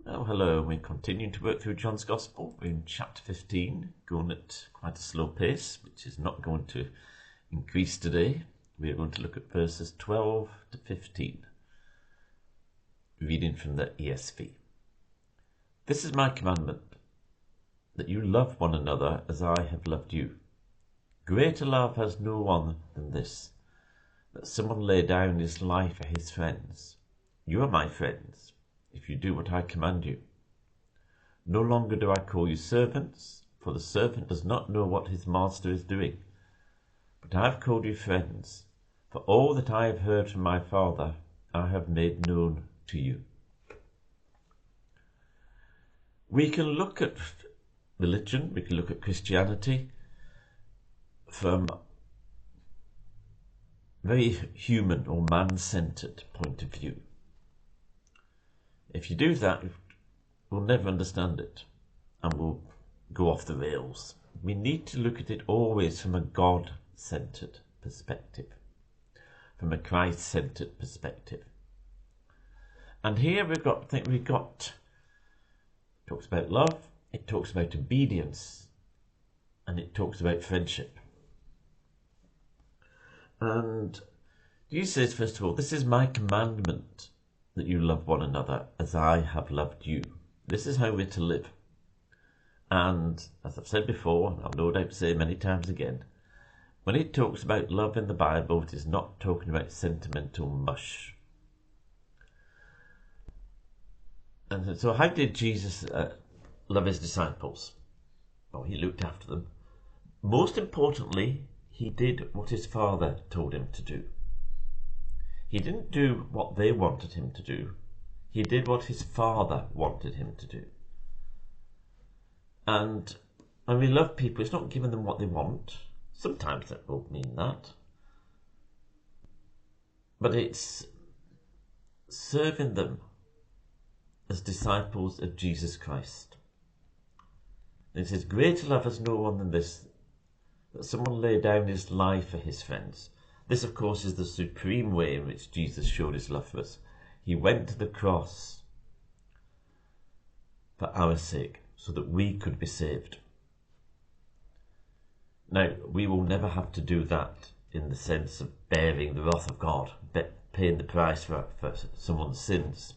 Well, hello. We're continuing to work through John's Gospel. We're in chapter 15, going at quite a slow pace, which is not going to increase today. We're going to look at verses 12 to 15, reading from the ESV. This is my commandment, that you love one another as I have loved you. Greater love has no one than this, that someone lay down his life for his friends. You are my friends, if you do what I command you. No longer do I call you servants, for the servant does not know what his master is doing. But I have called you friends, for all that I have heard from my Father I have made known to you. We can look at religion, we can look at Christianity from a very human or man-centered point of view. If you do that, we'll never understand it and we'll go off the rails. We need to look at it always from a God-centered perspective, from a Christ-centered perspective. And here it talks about love, it talks about obedience, and it talks about friendship. And Jesus says, first of all, this is my commandment, that you love one another as I have loved you. This is how we're to live. And as I've said before, and I'll no doubt say many times again, when it talks about love in the Bible, it is not talking about sentimental mush. And so how did Jesus love his disciples? Well, he looked after them. Most importantly, he did what his Father told him to do. He didn't do what they wanted him to do. He did what his Father wanted him to do. And when we love people, it's not giving them what they want. Sometimes that will mean that. But it's serving them as disciples of Jesus Christ. And it says, greater love has no one than this, that someone lay down his life for his friends. This, of course, is the supreme way in which Jesus showed his love for us. He went to the cross for our sake, so that we could be saved. Now, we will never have to do that in the sense of bearing the wrath of God, paying the price for someone's sins.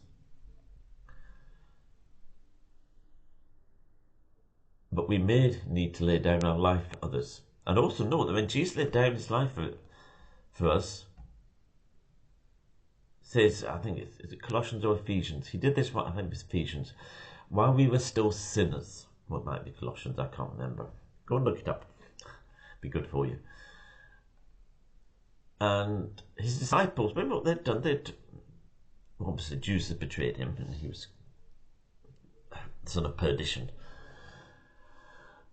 But we may need to lay down our life for others. And also know that when Jesus laid down his life for us, says, I think is it Colossians or Ephesians? He did this, I think it was Ephesians, while we were still sinners. Well, it might be Colossians, I can't remember. Go and look it up. Be good for you. And his disciples, remember what they'd done? Obviously, Judas had betrayed him, and he was the son of perdition.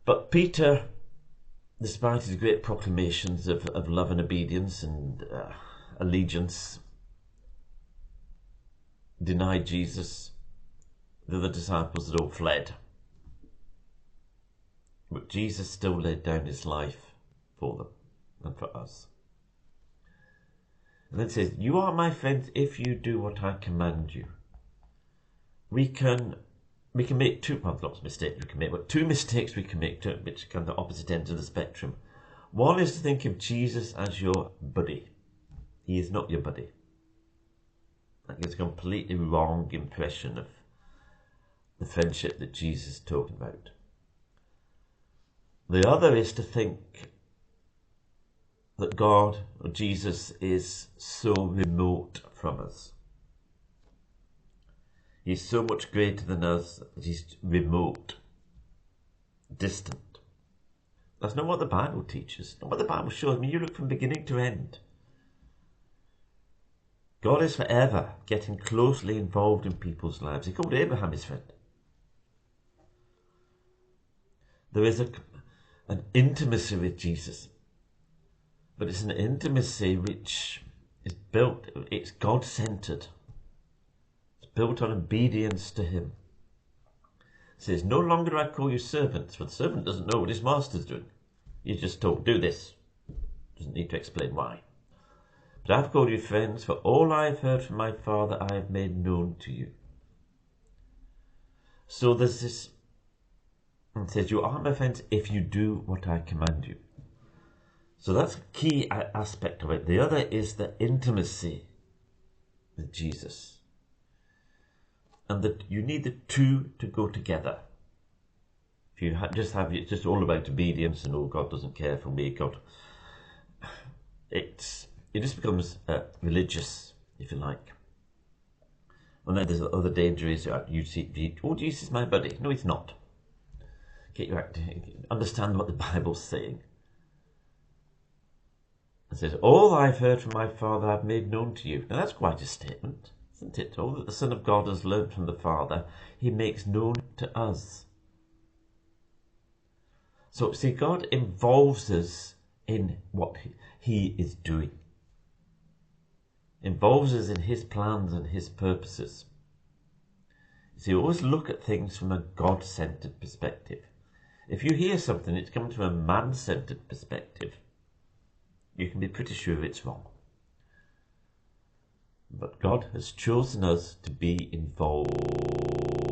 But Peter, despite his great proclamations of love and obedience and allegiance, denied Jesus. The other disciples had all fled. But Jesus still laid down his life for them and for us. And then it says, you are my friends if you do what I command you. We can make two mistakes we can make, but two mistakes we can make, which are kind of the opposite ends of the spectrum. One is to think of Jesus as your buddy. He is not your buddy. That gives a completely wrong impression of the friendship that Jesus is talking about. The other is to think that God or Jesus is so remote from us. He's so much greater than us that he's remote, distant. That's not what the Bible teaches. Not what the Bible shows. I mean, you look from beginning to end. God is forever getting closely involved in people's lives. He called Abraham his friend. There is an intimacy with Jesus, but it's an intimacy which is built, it's God-centered. It's built on obedience to him. It says, no longer do I call you servants, for the servant doesn't know what his master's doing. You're just told, do this. Doesn't need to explain why. But I've called you friends, for all I have heard from my Father I have made known to you. So there's this, and it says, you are my friends if you do what I command you. So that's a key aspect of it. The other is the intimacy with Jesus. And that you need the two to go together. If you it's just all about obedience and, oh, God doesn't care for me, God. It just becomes religious, if you like. And then there's the other danger is you see, oh, Jesus is my buddy. No, he's not. Get you understand what the Bible's saying. It says, all I've heard from my Father I've made known to you. Now that's quite a statement, isn't it? All that the Son of God has learned from the Father, he makes known to us. So, see, God involves us in what he is doing. Involves us in his plans and his purposes. See, always look at things from a God-centered perspective. If you hear something, it's coming from a man-centered perspective, you can be pretty sure it's wrong. But God has chosen us to be involved